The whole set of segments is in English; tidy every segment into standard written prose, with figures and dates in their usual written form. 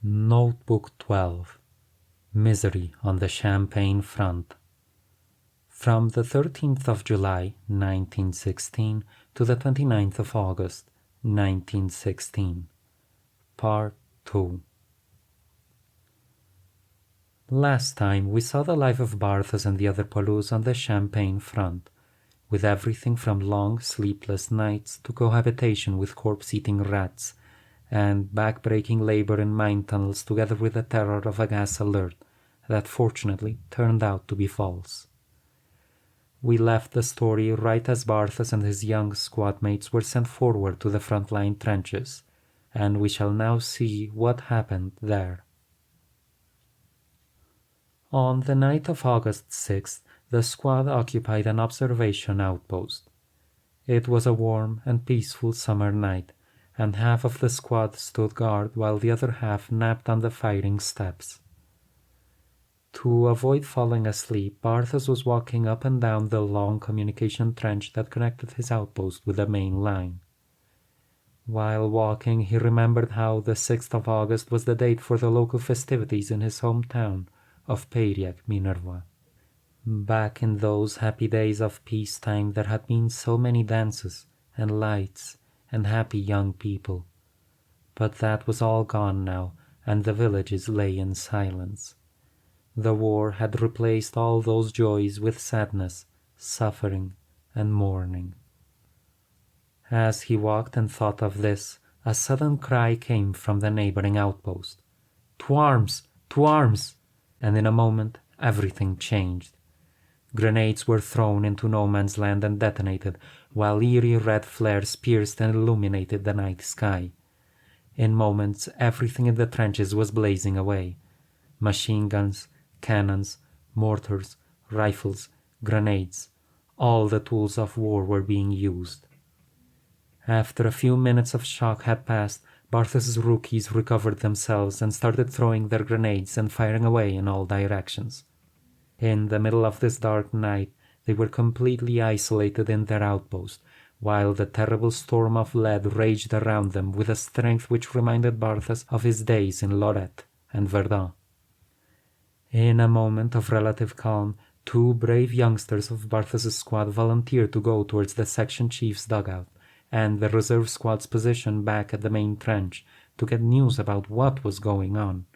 Notebook 12. Misery on the Champagne Front. From the 13th of July, 1916, to the 29th of August, 1916. Part 2. Last time we saw the life of Barthas and the other Poilus on the Champagne Front, with everything from long sleepless nights to cohabitation with corpse-eating rats, and back-breaking labor in mine tunnels together with the terror of a gas alert that fortunately turned out to be false. We left the story right as Barthas and his young squad mates were sent forward to the front-line trenches, and we shall now see what happened there. On the night of August 6th, the squad occupied an observation outpost. It was a warm and peaceful summer night, and half of the squad stood guard while the other half napped on the firing steps. To avoid falling asleep, Barthas was walking up and down the long communication trench that connected his outpost with the main line. While walking, he remembered how the 6th of August was the date for the local festivities in his hometown of Peiriac, Minerva. Back in those happy days of peacetime there had been so many dances and lights and happy young people. But that was all gone now, and the villages lay in silence. The war had replaced all those joys with sadness, suffering, and mourning. As he walked and thought of this, a sudden cry came from the neighboring outpost. "To arms! To arms!" And in a moment everything changed. Grenades were thrown into no man's land and detonated, while eerie red flares pierced and illuminated the night sky. In moments, everything in the trenches was blazing away. Machine guns, cannons, mortars, rifles, grenades, all the tools of war were being used. After a few minutes of shock had passed, Barthas's rookies recovered themselves and started throwing their grenades and firing away in all directions. In the middle of this dark night, they were completely isolated in their outpost, while the terrible storm of lead raged around them with a strength which reminded Barthas of his days in Lorette and Verdun. In a moment of relative calm, two brave youngsters of Barthas's squad volunteered to go towards the section chief's dugout and the reserve squad's position back at the main trench to get news about what was going on.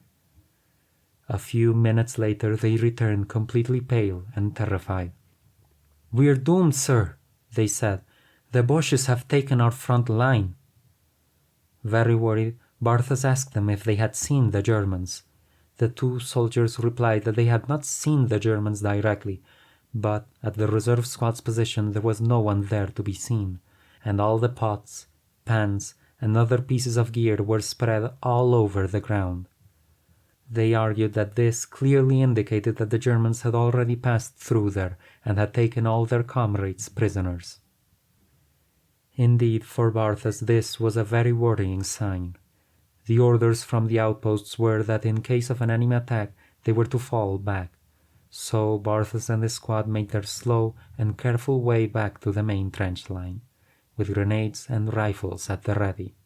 A few minutes later they returned completely pale and terrified. "We're doomed, sir," they said. "The Boches have taken our front line." Very worried, Barthas asked them if they had seen the Germans. The two soldiers replied that they had not seen the Germans directly, but at the reserve squad's position there was no one there to be seen, and all the pots, pans, and other pieces of gear were spread all over the ground. They argued that this clearly indicated that the Germans had already passed through there and had taken all their comrades prisoners. Indeed, for Barthas this was a very worrying sign. The orders from the outposts were that in case of an enemy attack they were to fall back, so Barthas and his squad made their slow and careful way back to the main trench line, with grenades and rifles at the ready.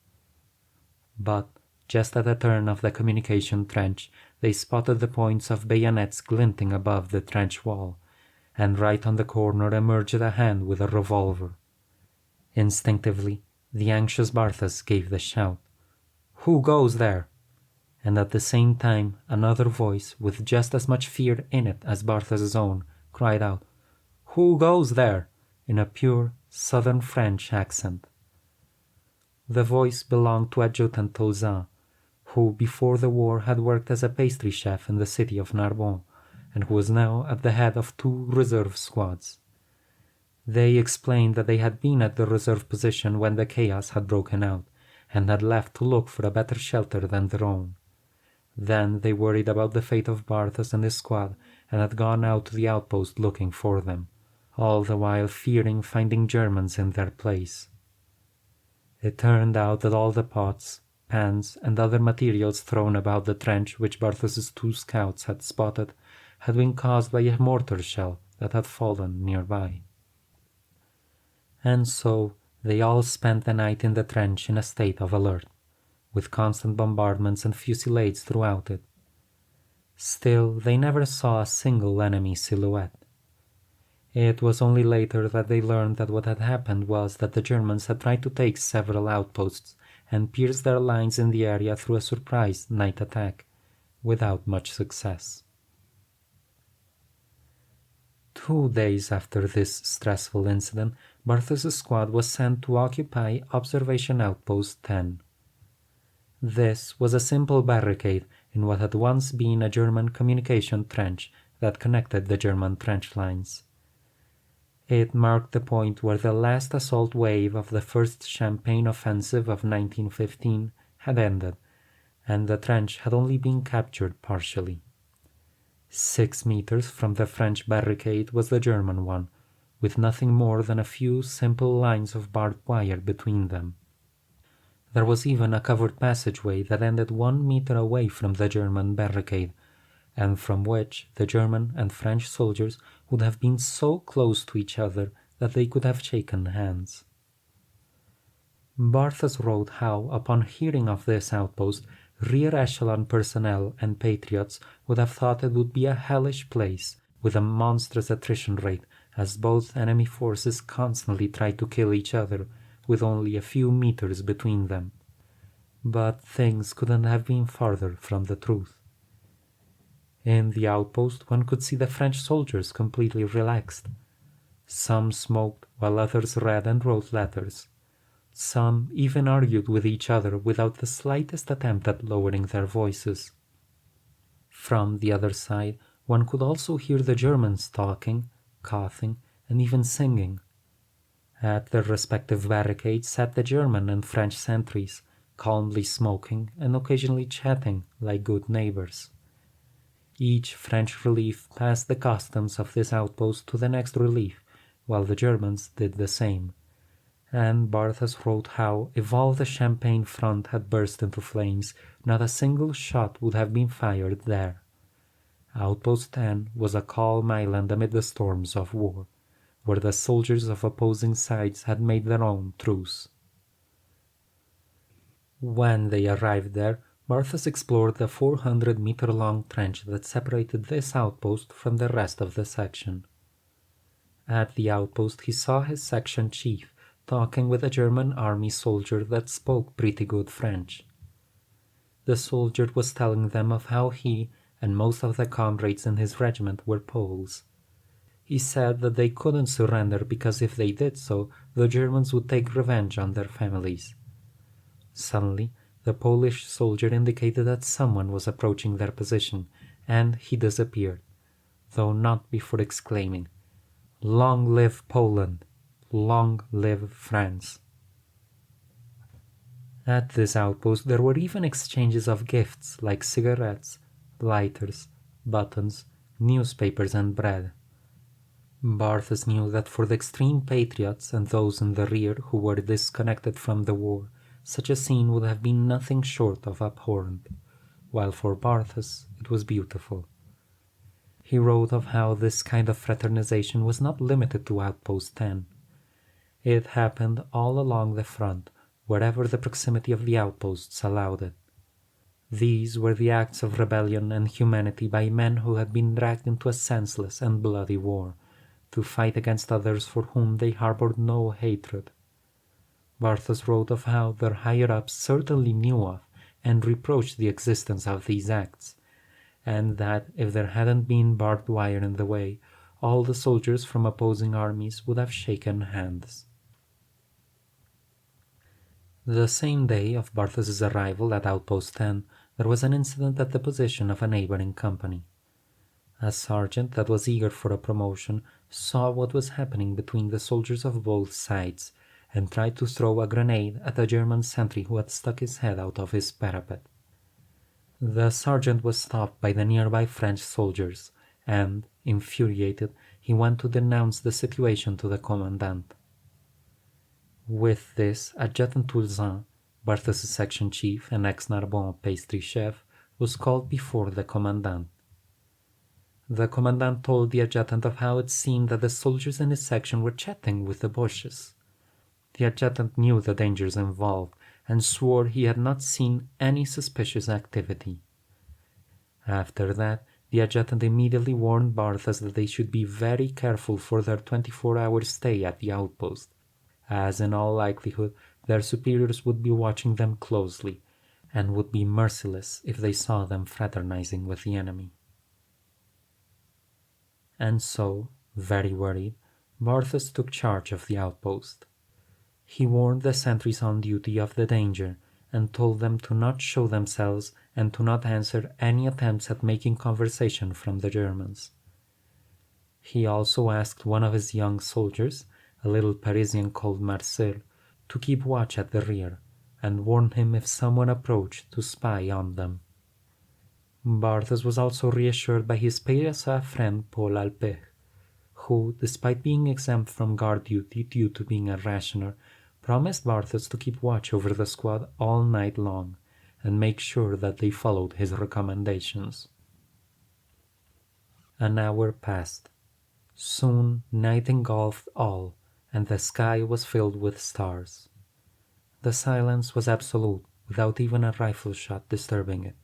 But just at the turn of the communication trench, they spotted the points of bayonets glinting above the trench wall, and right on the corner emerged a hand with a revolver. Instinctively, the anxious Barthas gave the shout, "Who goes there?" And at the same time, another voice, with just as much fear in it as Barthas's own, cried out, "Who goes there?" in a pure southern French accent. The voice belonged to Adjutant Tauzin, who before the war had worked as a pastry chef in the city of Narbonne, and who was now at the head of two reserve squads. They explained that they had been at the reserve position when the chaos had broken out, and had left to look for a better shelter than their own. Then they worried about the fate of Barthas and his squad, and had gone out to the outpost looking for them, all the while fearing finding Germans in their place. It turned out that all the pots, pans, and other materials thrown about the trench which Barthas's two scouts had spotted had been caused by a mortar shell that had fallen nearby. And so they all spent the night in the trench in a state of alert, with constant bombardments and fusillades throughout it. Still, they never saw a single enemy silhouette. It was only later that they learned that what had happened was that the Germans had tried to take several outposts and pierce their lines in the area through a surprise night attack, without much success. 2 days after this stressful incident, Barthas' squad was sent to occupy Observation Outpost 10. This was a simple barricade in what had once been a German communication trench that connected the German trench lines. It marked the point where the last assault wave of the First Champagne Offensive of 1915 had ended, and the trench had only been captured partially. 6 meters from the French barricade was the German one, with nothing more than a few simple lines of barbed wire between them. There was even a covered passageway that ended 1 meter away from the German barricade, and from which the German and French soldiers would have been so close to each other that they could have shaken hands. Barthas wrote how, upon hearing of this outpost, rear echelon personnel and patriots would have thought it would be a hellish place, with a monstrous attrition rate, as both enemy forces constantly tried to kill each other, with only a few meters between them. But things couldn't have been farther from the truth. In the outpost one could see the French soldiers completely relaxed. Some smoked, while others read and wrote letters. Some even argued with each other without the slightest attempt at lowering their voices. From the other side, one could also hear the Germans talking, coughing, and even singing. At their respective barricades sat the German and French sentries, calmly smoking and occasionally chatting like good neighbors. Each French relief passed the customs of this outpost to the next relief, while the Germans did the same. And Barthas wrote how, if all the Champagne front had burst into flames, not a single shot would have been fired there. Outpost 10 was a calm island amid the storms of war, where the soldiers of opposing sides had made their own truce. When they arrived there, Barthas explored the 400-meter-long trench that separated this outpost from the rest of the section. At the outpost he saw his section chief talking with a German army soldier that spoke pretty good French. The soldier was telling them of how he and most of the comrades in his regiment were Poles. He said that they couldn't surrender because if they did so, the Germans would take revenge on their families. Suddenly, the Polish soldier indicated that someone was approaching their position, and he disappeared, though not before exclaiming, "Long live Poland! Long live France!" At this outpost there were even exchanges of gifts like cigarettes, lighters, buttons, newspapers and bread. Barthas knew that for the extreme patriots and those in the rear who were disconnected from the war, such a scene would have been nothing short of abhorrent, while for Barthas it was beautiful. He wrote of how this kind of fraternization was not limited to Outpost 10. It happened all along the front, wherever the proximity of the outposts allowed it. These were the acts of rebellion and humanity by men who had been dragged into a senseless and bloody war, to fight against others for whom they harbored no hatred. Barthas wrote of how their higher-ups certainly knew of and reproached the existence of these acts, and that if there hadn't been barbed wire in the way, all the soldiers from opposing armies would have shaken hands. The same day of Barthas's arrival at Outpost 10, there was an incident at the position of a neighboring company. A sergeant that was eager for a promotion saw what was happening between the soldiers of both sides, and tried to throw a grenade at a German sentry who had stuck his head out of his parapet. The sergeant was stopped by the nearby French soldiers, and, infuriated, he went to denounce the situation to the commandant. With this, Adjutant Toulzin, Barthas' section chief and ex-Narbonne pastry chef, was called before the commandant. The commandant told the adjutant of how it seemed that the soldiers in his section were chatting with the Boches. The adjutant knew the dangers involved, and swore he had not seen any suspicious activity. After that, the adjutant immediately warned Barthas that they should be very careful for their 24-hour stay at the outpost, as in all likelihood their superiors would be watching them closely, and would be merciless if they saw them fraternizing with the enemy. And so, very worried, Barthas took charge of the outpost. He warned the sentries on duty of the danger, and told them to not show themselves and to not answer any attempts at making conversation from the Germans. He also asked one of his young soldiers, a little Parisian called Marcel, to keep watch at the rear, and warn him if someone approached to spy on them. Barthas was also reassured by his PSA friend Paul Alpech, who, despite being exempt from guard duty due to being a rationer, promised Barthas to keep watch over the squad all night long, and make sure that they followed his recommendations. An hour passed. Soon night engulfed all, and the sky was filled with stars. The silence was absolute, without even a rifle shot disturbing it.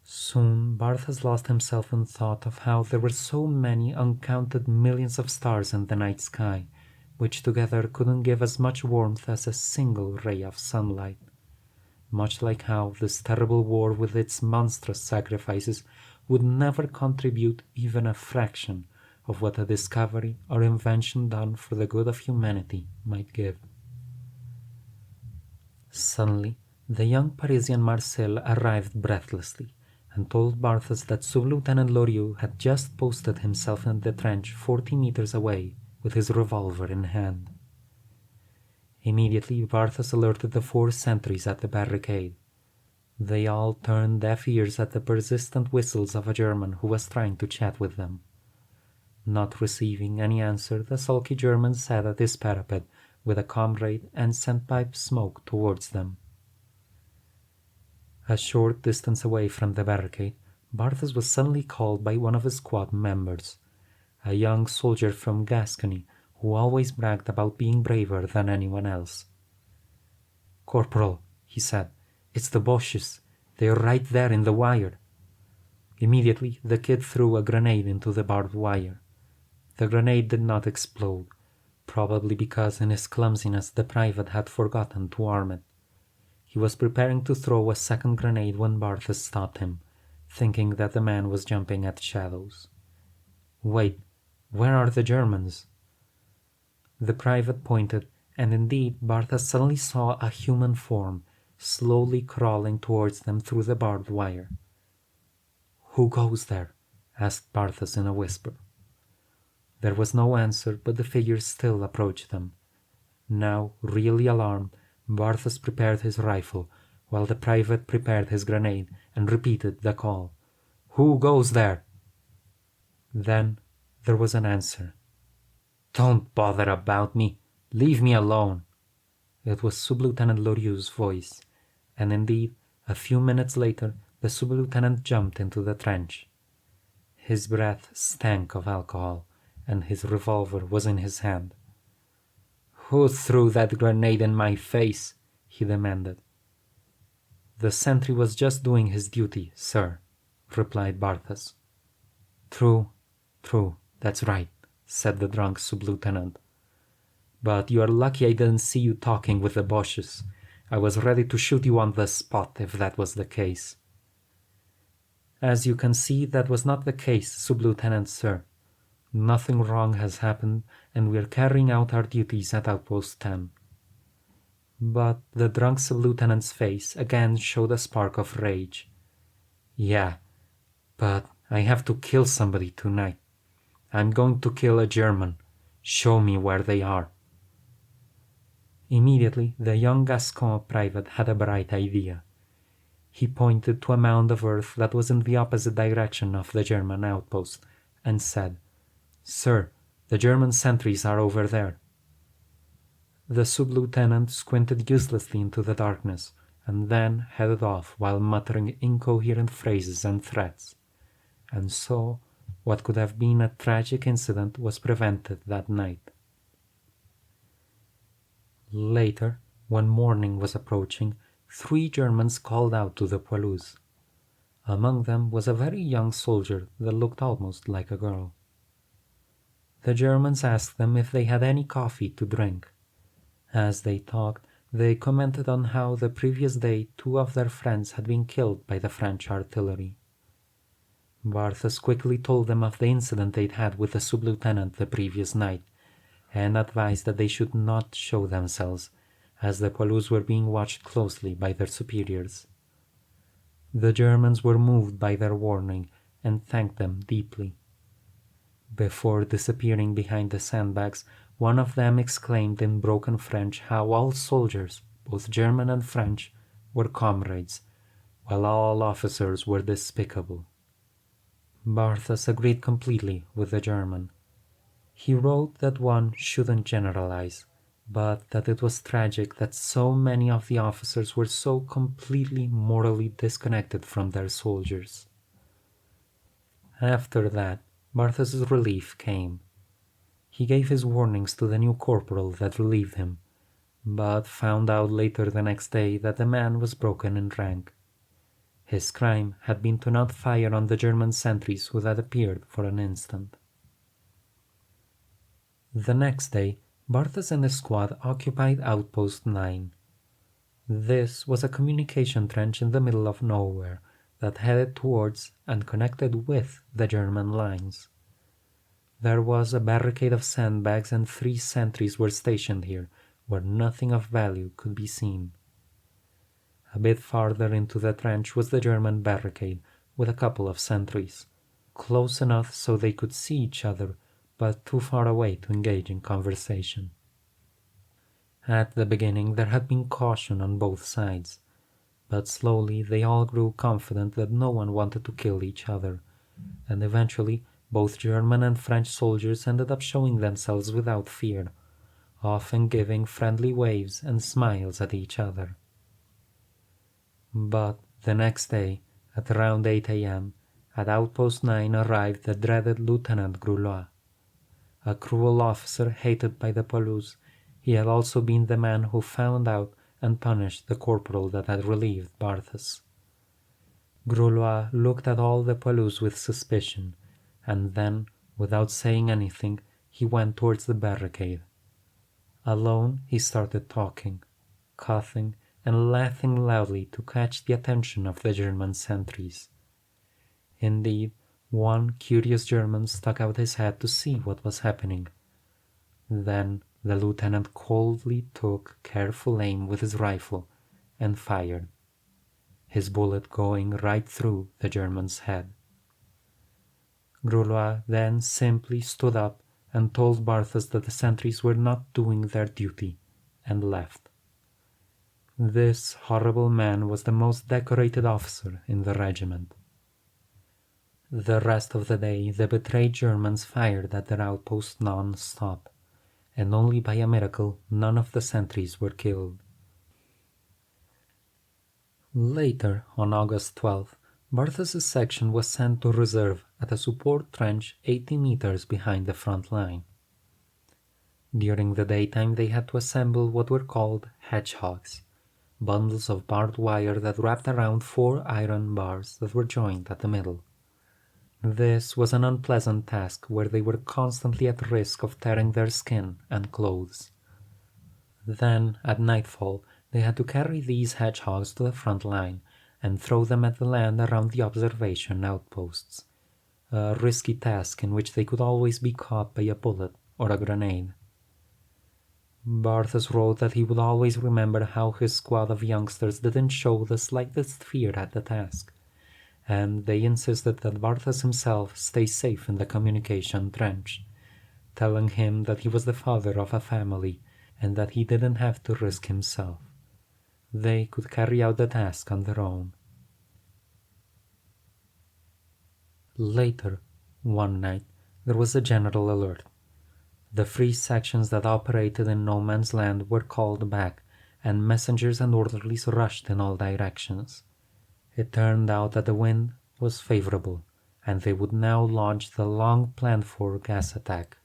Soon Barthas lost himself in thought of how there were so many uncounted millions of stars in the night sky, which together couldn't give as much warmth as a single ray of sunlight. Much like how this terrible war with its monstrous sacrifices would never contribute even a fraction of what a discovery or invention done for the good of humanity might give. Suddenly, the young Parisian Marcel arrived breathlessly, and told Barthas that Sub-Lieutenant Loriot had just posted himself in the trench 40 meters away, with his revolver in hand. Immediately Barthas alerted the 4 sentries at the barricade. They all turned deaf ears at the persistent whistles of a German who was trying to chat with them. Not receiving any answer, the sulky German sat at his parapet with a comrade and sent pipe smoke towards them. A short distance away from the barricade, Barthas was suddenly called by one of his squad members, a young soldier from Gascony who always bragged about being braver than anyone else. "Corporal," he said, "it's the Boches. They're right there in the wire." Immediately the kid threw a grenade into the barbed wire. The grenade did not explode, probably because in his clumsiness the private had forgotten to arm it. He was preparing to throw a second grenade when Barthas stopped him, thinking that the man was jumping at shadows. "Wait, where are the Germans?" The private pointed, and indeed Barthas suddenly saw a human form slowly crawling towards them through the barbed wire. "Who goes there?" asked Barthas in a whisper. There was no answer, but the figure still approached them. Now, really alarmed, Barthas prepared his rifle, while the private prepared his grenade, and repeated the call. "Who goes there?" Then there was an answer. "Don't bother about me. Leave me alone." It was Sub-Lieutenant Loriot's voice, and indeed, a few minutes later, the sub-lieutenant jumped into the trench. His breath stank of alcohol, and his revolver was in his hand. "Who threw that grenade in my face?" he demanded. "The sentry was just doing his duty, sir," replied Barthas. True, that's right," said the drunk sub-lieutenant. "But you are lucky I didn't see you talking with the Boches. I was ready to shoot you on the spot if that was the case." "As you can see, that was not the case, sub-lieutenant, sir. Nothing wrong has happened, and we are carrying out our duties at Outpost 10. But the drunk sub-lieutenant's face again showed a spark of rage. "Yeah, but I have to kill somebody tonight. I'm going to kill a German. Show me where they are." Immediately, the young Gascon private had a bright idea. He pointed to a mound of earth that was in the opposite direction of the German outpost, and said, "Sir, the German sentries are over there." The sub-lieutenant squinted uselessly into the darkness, and then headed off while muttering incoherent phrases and threats. And so, what could have been a tragic incident was prevented that night. Later, When morning was approaching, 3 Germans called out to the poilus. Among them was a very young soldier that looked almost like a girl. The Germans asked them if they had any coffee to drink. As they talked, they commented on how the previous day 2 of their friends had been killed by the French artillery. Barthas quickly told them of the incident they'd had with the sub-lieutenant the previous night, and advised that they should not show themselves, as the poilus were being watched closely by their superiors. The Germans were moved by their warning and thanked them deeply. Before disappearing behind the sandbags, one of them exclaimed in broken French how all soldiers, both German and French, were comrades, while all officers were despicable. Barthas agreed completely with the German. He wrote that one shouldn't generalize, but that it was tragic that so many of the officers were so completely morally disconnected from their soldiers. After that, Barthas's relief came. He gave his warnings to the new corporal that relieved him, but found out later the next day that the man was broken in rank. His crime had been to not fire on the German sentries who had appeared for an instant. The next day, Barthas and his squad occupied Outpost 9. This was a communication trench in the middle of nowhere that headed towards and connected with the German lines. There was a barricade of sandbags and 3 sentries were stationed here, where nothing of value could be seen. A bit farther into the trench was the German barricade, with a couple of sentries, close enough so they could see each other, but too far away to engage in conversation. At the beginning there had been caution on both sides, but slowly they all grew confident that no one wanted to kill each other, and eventually both German and French soldiers ended up showing themselves without fear, often giving friendly waves and smiles at each other. But the next day, at around 8 a.m., at Outpost 9 arrived the dreaded Lieutenant Groulois. A cruel officer hated by the poilus, he had also been the man who found out and punished the corporal that had relieved Barthas. Groulois looked at all the poilus with suspicion, and then, without saying anything, he went towards the barricade. Alone, he started talking, coughing, and laughing loudly to catch the attention of the German sentries. Indeed, one curious German stuck out his head to see what was happening. Then the lieutenant coldly took careful aim with his rifle and fired, his bullet going right through the German's head. Groulois then simply stood up and told Barthas that the sentries were not doing their duty, and left. This horrible man was the most decorated officer in the regiment. The rest of the day the betrayed Germans fired at their outpost non-stop, and only by a miracle none of the sentries were killed. Later, on August 12th, Barthas' section was sent to reserve at a support trench 80 meters behind the front line. During the daytime they had to assemble what were called hedgehogs, bundles of barbed wire that wrapped around 4 iron bars that were joined at the middle. This was an unpleasant task where they were constantly at risk of tearing their skin and clothes. Then, at nightfall, they had to carry these hedgehogs to the front line and throw them at the land around the observation outposts, a risky task in which they could always be caught by a bullet or a grenade. Barthas wrote that he would always remember how his squad of youngsters didn't show the slightest fear at the task, and they insisted that Barthas himself stay safe in the communication trench, telling him that he was the father of a family and that he didn't have to risk himself. They could carry out the task on their own. Later, one night, there was a general alert. The 3 sections that operated in no man's land were called back, and messengers and orderlies rushed in all directions. It turned out that the wind was favorable, and they would now launch the long-planned-for gas attack.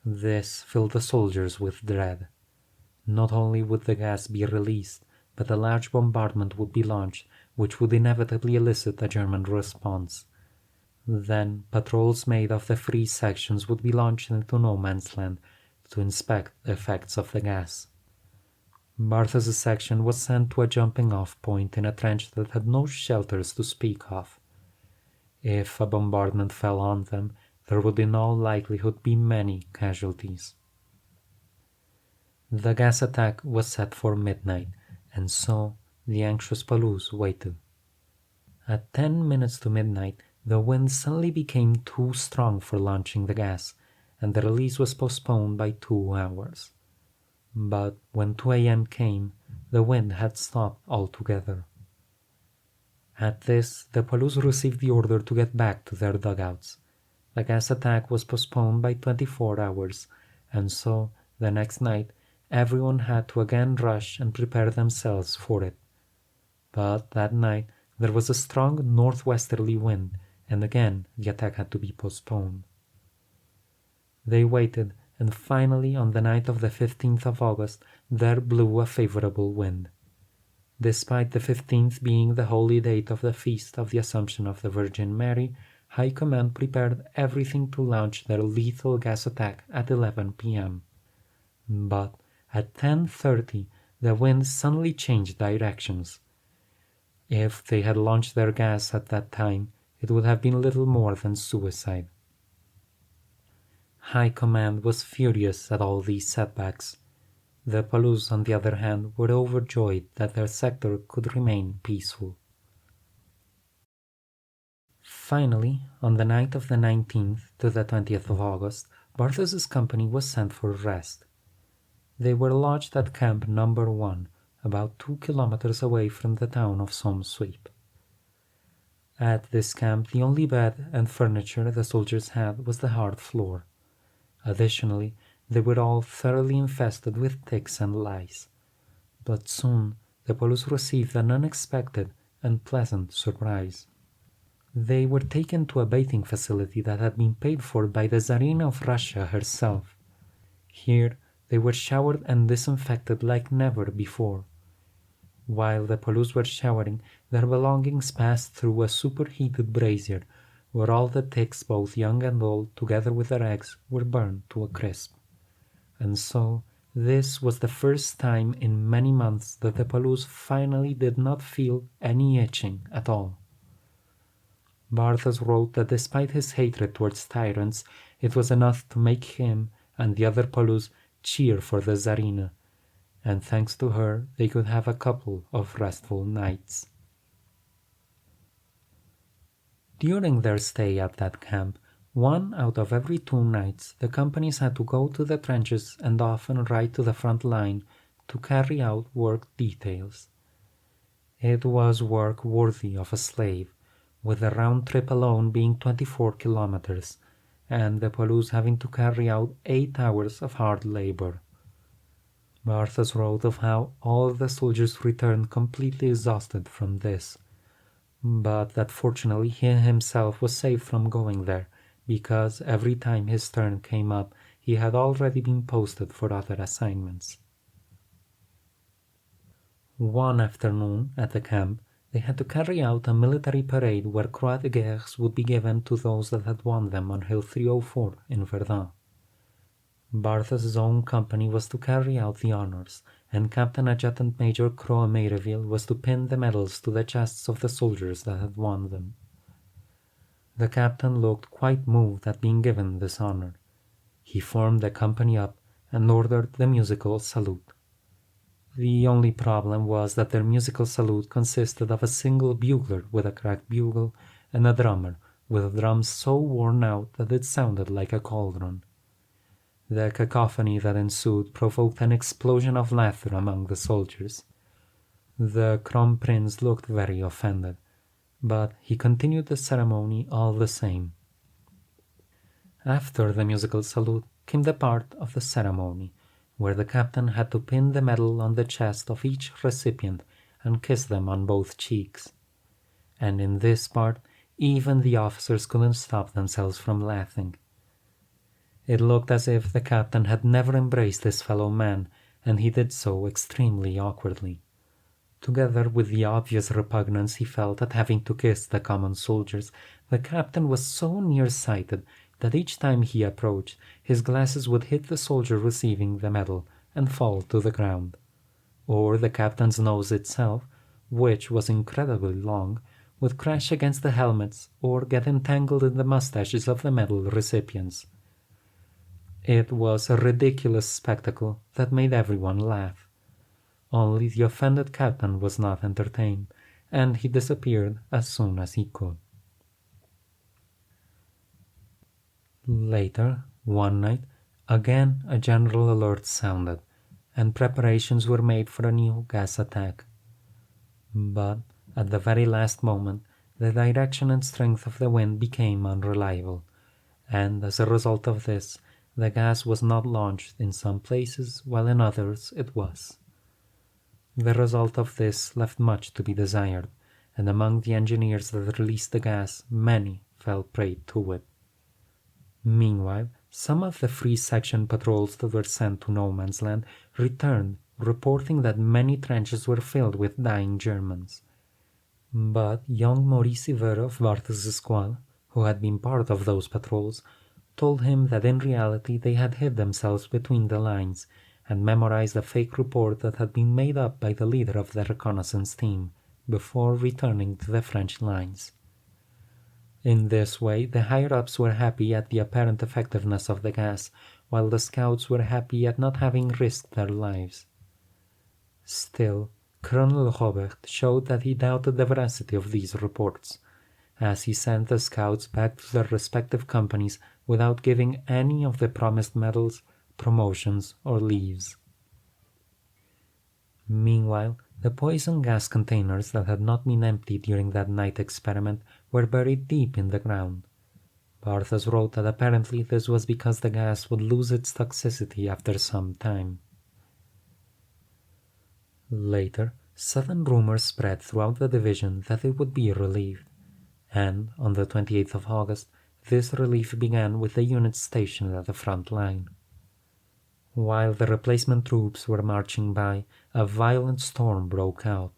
This filled the soldiers with dread. Not only would the gas be released, but a large bombardment would be launched, which would inevitably elicit a German response. Then, patrols made of the free sections would be launched into no man's land to inspect the effects of the gas. Barthas' section was sent to a jumping-off point in a trench that had no shelters to speak of. If a bombardment fell on them, there would in all likelihood be many casualties. The gas attack was set for midnight, and so the anxious Palouse waited. At 10 minutes to midnight, the wind suddenly became too strong for launching the gas, and the release was postponed by 2 hours. But when 2 a.m. came, the wind had stopped altogether. At this, the Palouse received the order to get back to their dugouts. The gas attack was postponed by 24 hours, and so, the next night, everyone had to again rush and prepare themselves for it. But that night, there was a strong northwesterly wind, and again the attack had to be postponed. They waited, and finally, on the night of the 15th of August, there blew a favorable wind. Despite the 15th being the holy date of the feast of the Assumption of the Virgin Mary, High Command prepared everything to launch their lethal gas attack at 11 p.m. But at 10:30, the wind suddenly changed directions. If they had launched their gas at that time, it would have been little more than suicide. High Command was furious at all these setbacks. The Palouse, on the other hand, were overjoyed that their sector could remain peaceful. Finally, on the night of the 19th to the 20th of August, Barthas's company was sent for rest. They were lodged at Camp No. 1, about 2 kilometers away from the town of Somme-Sweep. At this camp, the only bed and furniture the soldiers had was the hard floor. Additionally, they were all thoroughly infested with ticks and lice. But soon, the Palouse received an unexpected and pleasant surprise. They were taken to a bathing facility that had been paid for by the Tsarina of Russia herself. Here, they were showered and disinfected like never before. While the Palouse were showering, their belongings passed through a superheated brazier, where all the ticks, both young and old, together with their eggs, were burned to a crisp. And so, this was the first time in many months that the Palouse finally did not feel any itching at all. Barthas wrote that despite his hatred towards tyrants, it was enough to make him and the other Palouse cheer for the Tsarina, and thanks to her they could have a couple of restful nights. During their stay at that camp, 1 out of every 2 nights the companies had to go to the trenches and often right to the front line to carry out work details. It was work worthy of a slave, with the round trip alone being 24 kilometers, and the Palouse having to carry out 8 hours of hard labor. Barthas wrote of how all the soldiers returned completely exhausted from this, but that fortunately he himself was saved from going there, because every time his turn came up he had already been posted for other assignments. One afternoon at the camp, they had to carry out a military parade where Croix de Guerres would be given to those that had won them on Hill 304 in Verdun. Barthas's own company was to carry out the honors, and Captain Adjutant Major Croix-Meyreville was to pin the medals to the chests of the soldiers that had won them. The captain looked quite moved at being given this honor. He formed the company up and ordered the musical salute. The only problem was that their musical salute consisted of a single bugler with a cracked bugle and a drummer with drums so worn out that it sounded like a cauldron. The cacophony that ensued provoked an explosion of laughter among the soldiers. The Crown Prince looked very offended, but he continued the ceremony all the same. After the musical salute came the part of the ceremony, where the captain had to pin the medal on the chest of each recipient and kiss them on both cheeks. And in this part, even the officers couldn't stop themselves from laughing. It looked as if the captain had never embraced his fellow man, and he did so extremely awkwardly. Together with the obvious repugnance he felt at having to kiss the common soldiers, the captain was so near-sighted that each time he approached, his glasses would hit the soldier receiving the medal and fall to the ground. Or the captain's nose itself, which was incredibly long, would crash against the helmets or get entangled in the mustaches of the medal recipients. It was a ridiculous spectacle that made everyone laugh. Only the offended captain was not entertained, and he disappeared as soon as he could. Later, one night, again a general alert sounded, and preparations were made for a new gas attack. But at the very last moment, the direction and strength of the wind became unreliable, and as a result of this, the gas was not launched in some places, while in others it was. The result of this left much to be desired, and among the engineers that released the gas, many fell prey to it. Meanwhile, some of the free section patrols that were sent to No Man's Land returned, reporting that many trenches were filled with dying Germans. But young Maurice Yver of Barthas' squad, who had been part of those patrols, told him that in reality they had hid themselves between the lines and memorized a fake report that had been made up by the leader of the reconnaissance team before returning to the French lines. In this way, the higher-ups were happy at the apparent effectiveness of the gas, while the scouts were happy at not having risked their lives. Still, Colonel Robert showed that he doubted the veracity of these reports, as he sent the scouts back to their respective companies without giving any of the promised medals, promotions, or leaves. Meanwhile, the poison gas containers that had not been emptied during that night experiment were buried deep in the ground. Barthas wrote that apparently this was because the gas would lose its toxicity after some time. Later, sudden rumors spread throughout the division that it would be relieved, and on the 28th of August, this relief began with the units stationed at the front line. While the replacement troops were marching by, a violent storm broke out.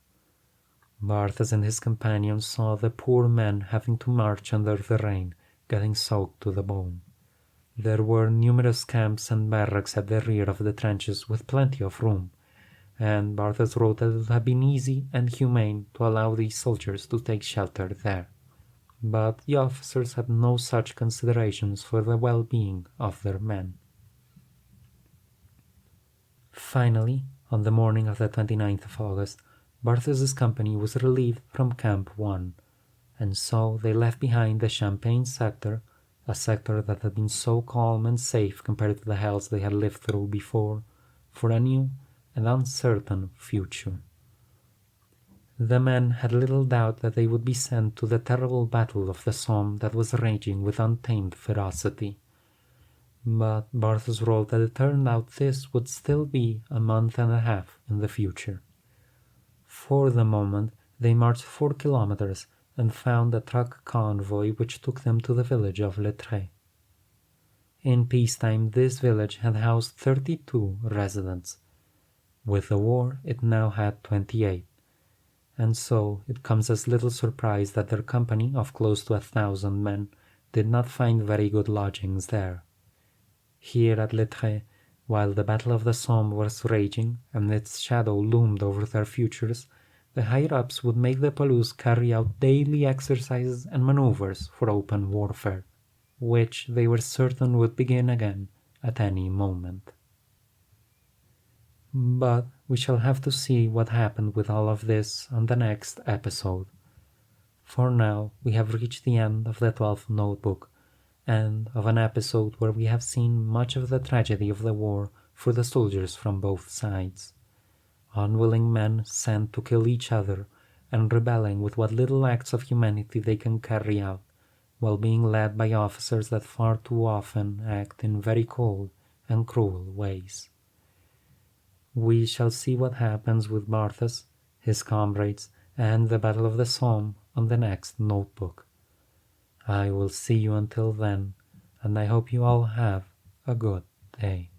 Barthas and his companions saw the poor men having to march under the rain, getting soaked to the bone. There were numerous camps and barracks at the rear of the trenches with plenty of room, and Barthas wrote that it would have been easy and humane to allow these soldiers to take shelter there. But the officers had no such considerations for the well-being of their men. Finally, on the morning of the 29th of August, Barthas' company was relieved from Camp 1, and so they left behind the Champagne sector, a sector that had been so calm and safe compared to the hells they had lived through before, for a new and uncertain future. The men had little doubt that they would be sent to the terrible battle of the Somme that was raging with untamed ferocity. But Barthas wrote that it turned out this would still be a month and a half in the future. For the moment, they marched 4 kilometers and found a truck convoy which took them to the village of Lettre. In peacetime, this village had housed 32 residents. With the war, it now had 28. And so it comes as little surprise that their company of close to 1,000 men did not find very good lodgings there. Here at Lettre, while the Battle of the Somme was raging and its shadow loomed over their futures, the higher-ups would make the Pelouse carry out daily exercises and maneuvers for open warfare, which they were certain would begin again at any moment. But we shall have to see what happened with all of this on the next episode. For now, we have reached the end of the 12th notebook, and of an episode where we have seen much of the tragedy of the war for the soldiers from both sides. Unwilling men sent to kill each other and rebelling with what little acts of humanity they can carry out, while being led by officers that far too often act in very cold and cruel ways. We shall see what happens with Barthas, his comrades, and the Battle of the Somme on the next notebook. I will see you until then, and I hope you all have a good day.